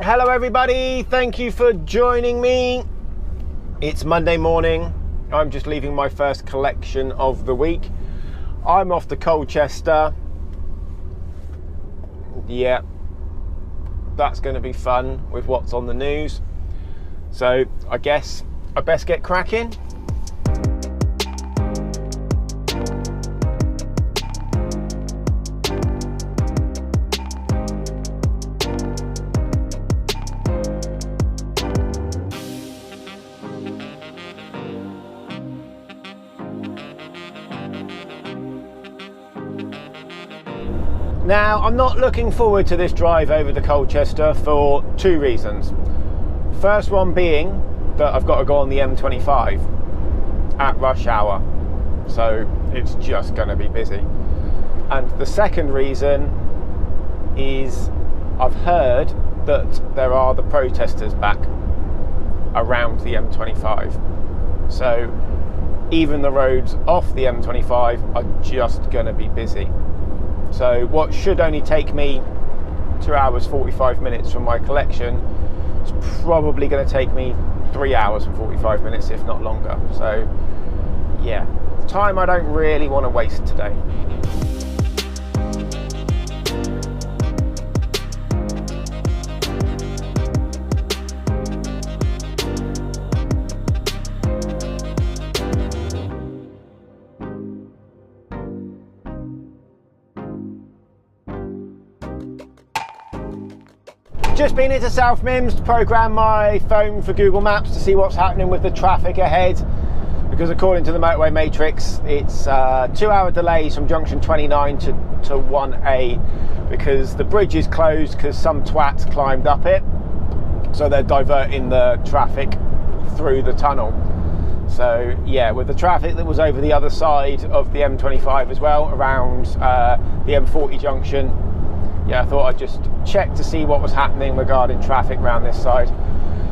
Hello everybody, thank you for joining me. It's Monday morning. I'm just leaving my first collection of the week. I'm off to Colchester. Yeah, that's going to be fun with what's on the news. So I guess I best get cracking. Now, I'm not looking forward to this drive over to Colchester for two reasons. First one being that I've got to go on the M25 at rush hour, so it's just going to be busy. And the second reason is I've heard that there are the protesters back around the M25. So even the roads off the M25 are just going to be busy. So what should only take me 2 hours 45 minutes from my collection is probably going to take me 3 hours and 45 minutes, if not longer. So yeah, time I don't really want to waste today. Just been into South Mimms to program my phone for Google Maps to see what's happening with the traffic ahead, because according to the Motorway Matrix it's 2 hour delays from junction 29 to 1A because the bridge is closed because some twats climbed up it, so they're diverting the traffic through the tunnel. So yeah, with the traffic that was over the other side of the M25 as well, around the M40 junction, yeah, I thought I'd just check to see what was happening regarding traffic around this side.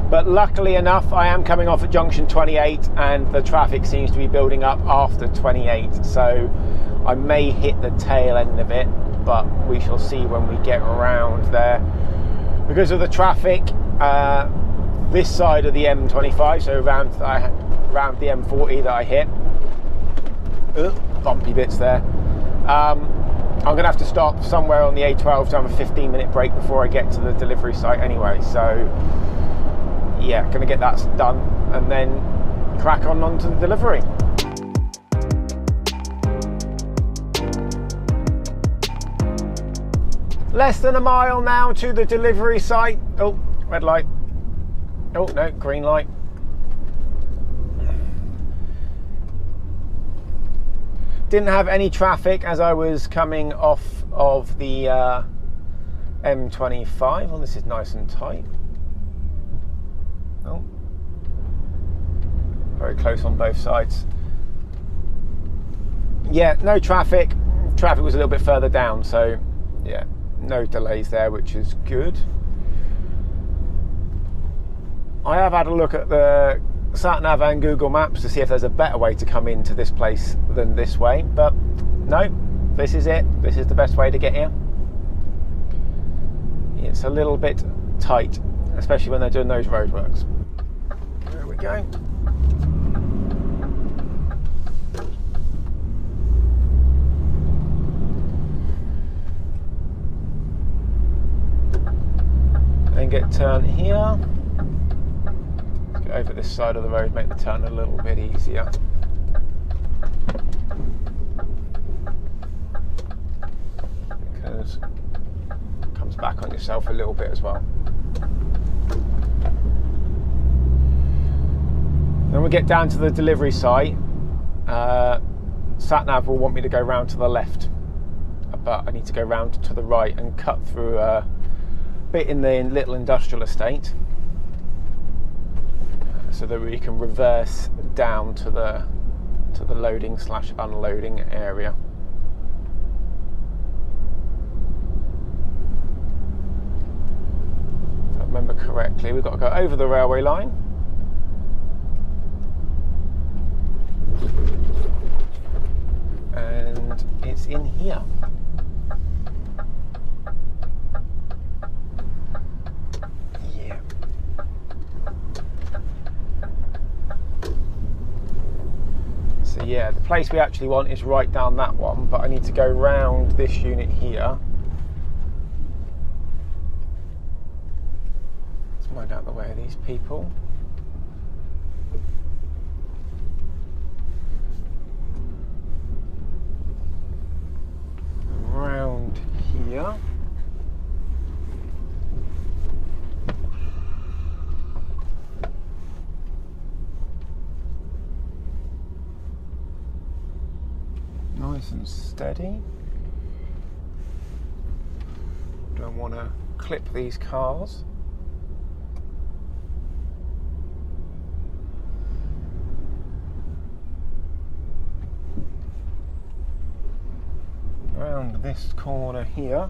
But luckily enough, I am coming off at junction 28 and the traffic seems to be building up after 28. So I may hit the tail end of it, but we shall see when we get around there. Because of the traffic, this side of the M25, so around the M40 that I hit, bumpy bits there. I'm going to have to stop somewhere on the A12 to have a 15-minute break before I get to the delivery site anyway. So yeah, going to get that done and then crack on to the delivery. Less than a mile now to the delivery site. Oh, red light. Oh no, green light. Didn't have any traffic as I was coming off of the M25. Oh, this is nice and tight. Oh, very close on both sides. Yeah, no traffic. Traffic was a little bit further down, so yeah, no delays there, which is good. I have had a look at the SatNav and Google Maps to see if there's a better way to come into this place than this way, but no, this is it. This is the best way to get here. It's a little bit tight, especially when they're doing those roadworks. There we go. Then get turn here. Over this side of the road, make the turn a little bit easier. Because it comes back on yourself a little bit as well. Then we get down to the delivery site. SatNav will want me to go round to the left, but I need to go round to the right and cut through a bit in the little industrial estate, so that we can reverse down to the loading / unloading area. If I remember correctly, we've got to go over the railway line. And it's in here. yeah, the place we actually want is right down that one, but I need to go round this unit here. Let's mind out the way of these people. Round here. Nice and steady. Don't want to clip these cars. Around this corner here.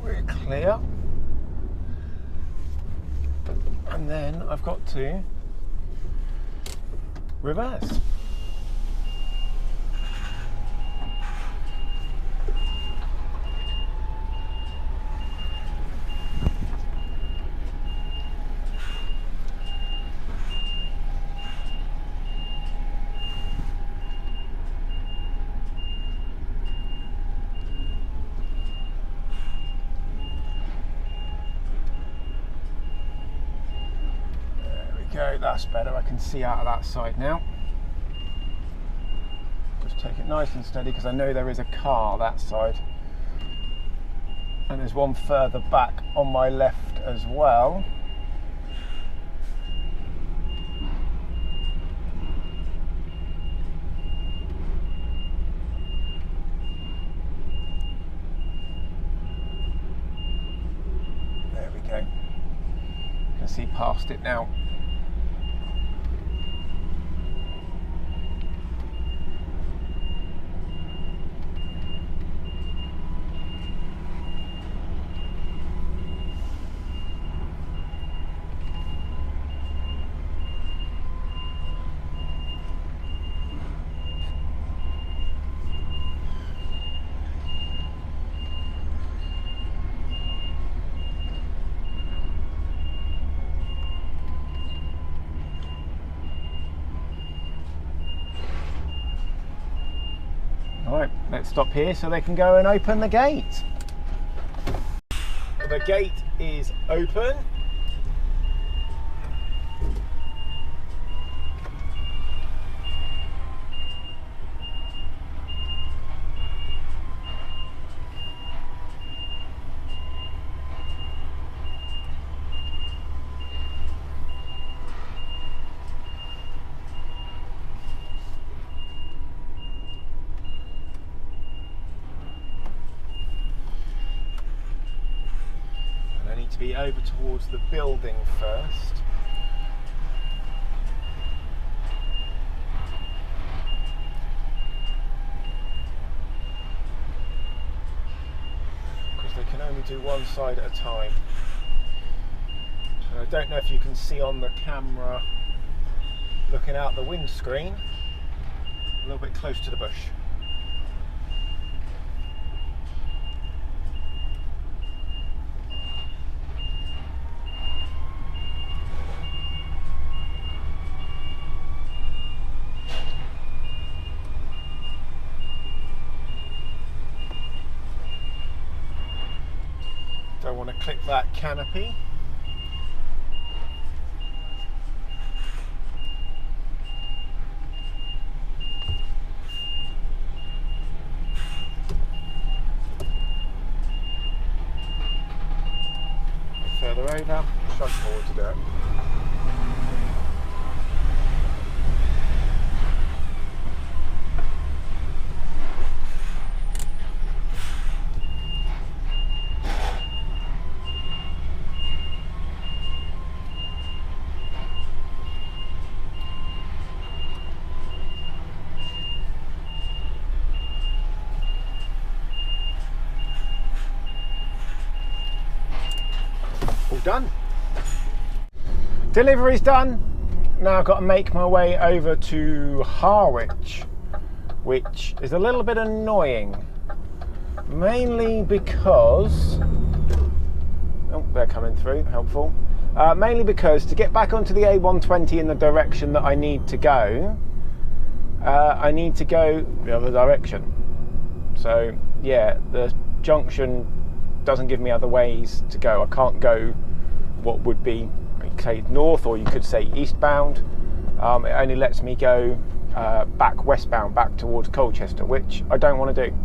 We're clear. And then I've got to reverse. Go, that's better. I can see out of that side now. Just take it nice and steady because I know there is a car that side, and there's one further back on my left as well. There we go. You can see past it now. Alright, let's stop here so they can go and open the gate. The gate is open. To be over towards the building first. Because they can only do one side at a time. And I don't know if you can see on the camera looking out the windscreen, a little bit close to the bush. Don't want to clip that canopy. Further over, shrug forward to do it. All done. Delivery's done. Now I've got to make my way over to Harwich, which is a little bit annoying. Mainly because... oh, they're coming through, helpful. Mainly because to get back onto the A120 in the direction that I need to go, I need to go the other direction. So yeah, the junction doesn't give me other ways to go. I can't go what would be, you could say north, or you could say eastbound. It only lets me go back westbound, back towards Colchester, which I don't want to do.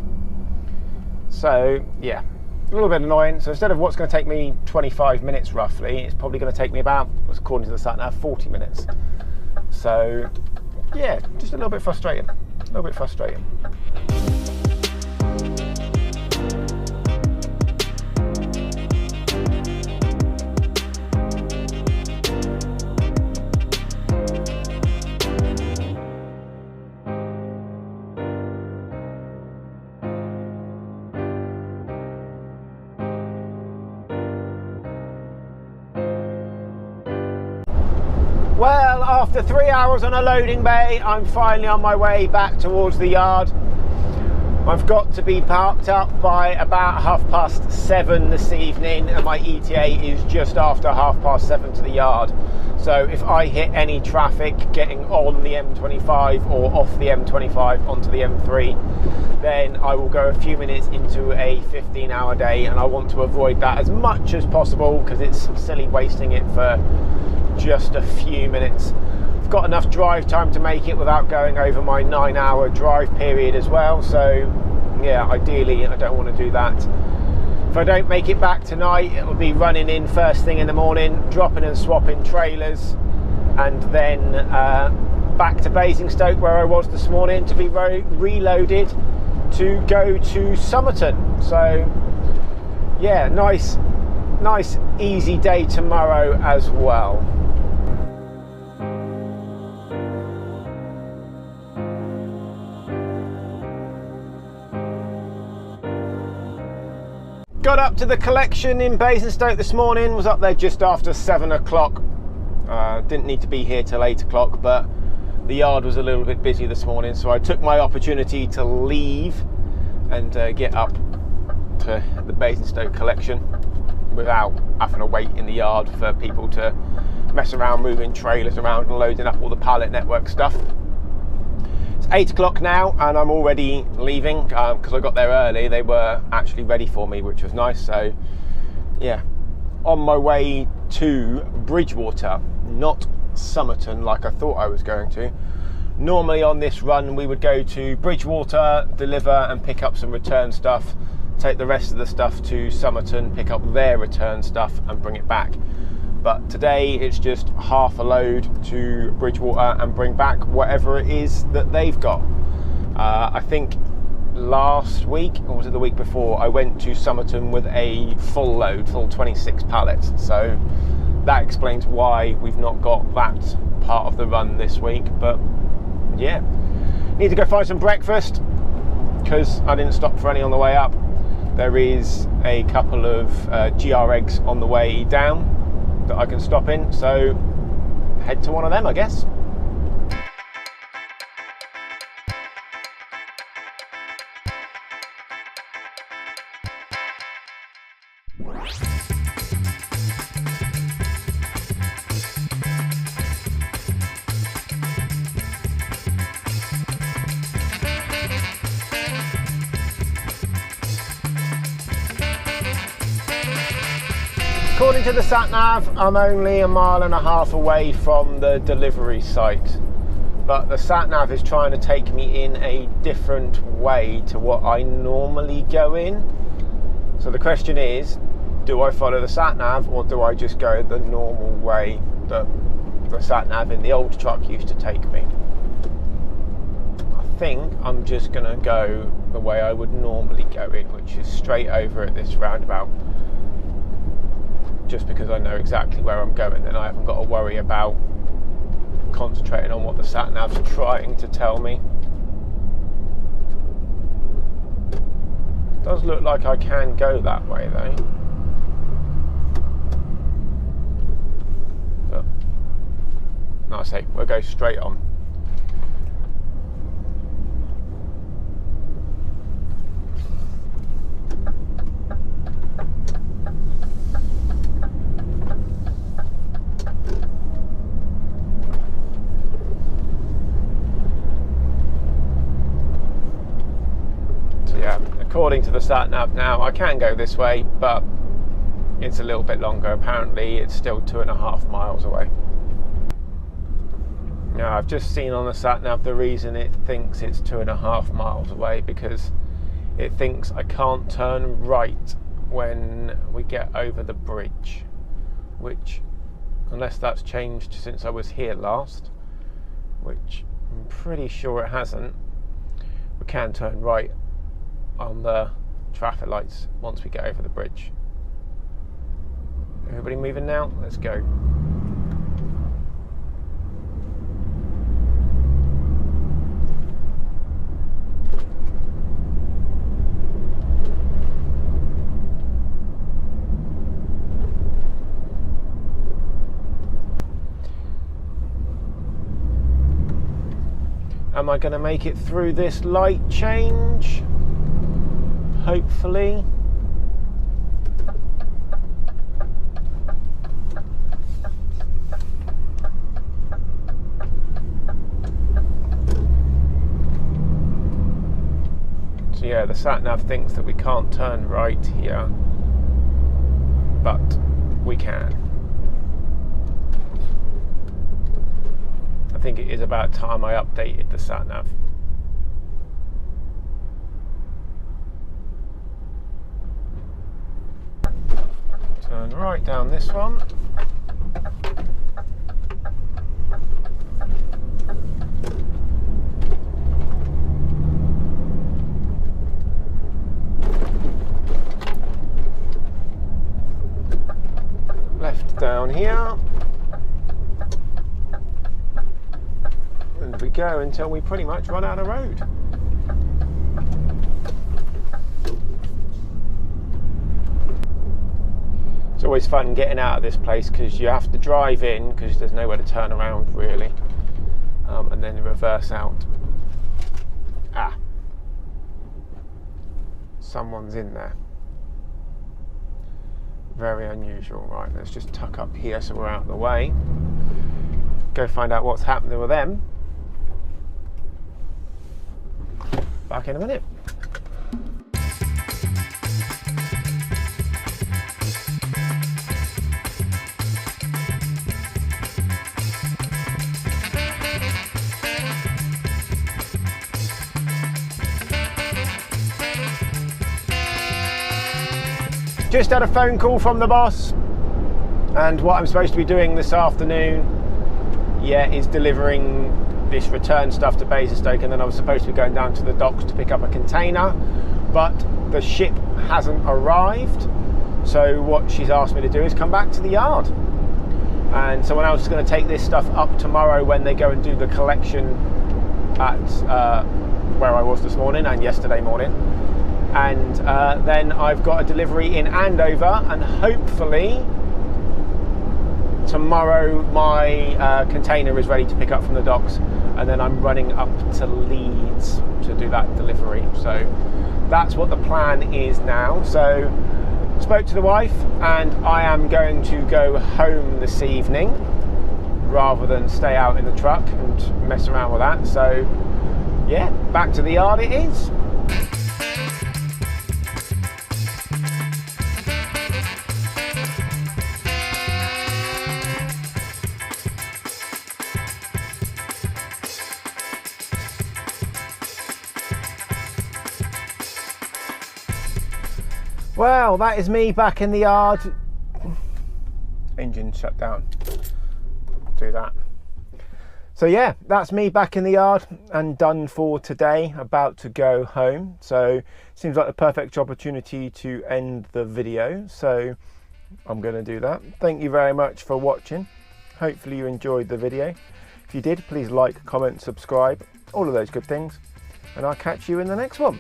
So yeah, a little bit annoying. So instead of what's going to take me 25 minutes roughly, it's probably going to take me about, according to the sat nav, 40 minutes. So yeah, just a little bit frustrating. A little bit frustrating. Well, after 3 hours on a loading bay, I'm finally on my way back towards the yard. I've got to be parked up by about 7:30 this evening, and my ETA is just after 7:30 to the yard. So if I hit any traffic getting on the M25 or off the M25 onto the M3, then I will go a few minutes into a 15-hour day, and I want to avoid that as much as possible because it's silly wasting it for just a few minutes. I've got enough drive time to make it without going over my 9-hour drive period as well, so yeah, ideally I don't want to do that. If I don't make it back tonight, it'll be running in first thing in the morning, dropping and swapping trailers, and then back to Basingstoke where I was this morning to be reloaded to go to Somerton. So yeah, nice easy day tomorrow as well. Got up to the collection in Basingstoke this morning, was up there just after 7 o'clock. Didn't need to be here till 8 o'clock, but the yard was a little bit busy this morning, so I took my opportunity to leave and get up to the Basingstoke collection without having to wait in the yard for people to mess around moving trailers around and loading up all the pallet network stuff. It's 8 o'clock now and I'm already leaving because I got there early. They were actually ready for me, which was nice. So yeah, on my way to Bridgwater, not Somerton like I thought I was going to. Normally on this run we would go to Bridgwater, deliver and pick up some return stuff, take the rest of the stuff to Somerton, pick up their return stuff and bring it back. But today it's just half a load to Bridgwater and bring back whatever it is that they've got. I think last week, or was it the week before, I went to Somerton with a full load, full 26 pallets. So that explains why we've not got that part of the run this week. But yeah, need to go find some breakfast because I didn't stop for any on the way up. There is a couple of GR eggs on the way down that I can stop in, so head to one of them, I guess. According to the sat-nav, I'm only 1.5 miles away from the delivery site, but the sat-nav is trying to take me in a different way to what I normally go in. So the question is, do I follow the sat-nav or do I just go the normal way that the sat-nav in the old truck used to take me? I think I'm just going to go the way I would normally go in, which is straight over at this roundabout. Just because I know exactly where I'm going, then I haven't got to worry about concentrating on what the sat-nav's trying to tell me. Does look like I can go that way though. But I say we'll go straight on. So yeah, according to the sat nav now, I can go this way, but it's a little bit longer. Apparently it's still 2.5 miles away. Now I've just seen on the sat nav the reason it thinks it's 2.5 miles away, because it thinks I can't turn right when we get over the bridge, which, unless that's changed since I was here last, which I'm pretty sure it hasn't, we can turn right on the traffic lights once we get over the bridge. Everybody moving now? Let's go. Am I going to make it through this light change? Hopefully. So yeah, the sat-nav thinks that we can't turn right here, but we can. I think it is about time I updated the sat-nav. Turn right down this one. Left down here. And we go until we pretty much run out of road. It's always fun getting out of this place because you have to drive in because there's nowhere to turn around really, and then reverse out. Ah, someone's in there. Very unusual. Right, let's just tuck up here so we're out of the way. Go find out what's happening with them. Back in a minute. Just had a phone call from the boss, and what I'm supposed to be doing this afternoon, is delivering this return stuff to Basingstoke, and then I was supposed to be going down to the docks to pick up a container, but the ship hasn't arrived. So what she's asked me to do is come back to the yard, and someone else is going to take this stuff up tomorrow when they go and do the collection at where I was this morning and yesterday morning. And then I've got a delivery in Andover, and hopefully tomorrow my container is ready to pick up from the docks, and then I'm running up to Leeds to do that delivery. So that's what the plan is now. So spoke to the wife, and I am going to go home this evening rather than stay out in the truck and mess around with that. So yeah, back to the yard it is. Well, that is me back in the yard. Engine shut down. Do that. So yeah, that's me back in the yard and done for today, about to go home. So seems like the perfect opportunity to end the video. So I'm going to do that. Thank you very much for watching. Hopefully you enjoyed the video. If you did, please like, comment, subscribe, all of those good things. And I'll catch you in the next one.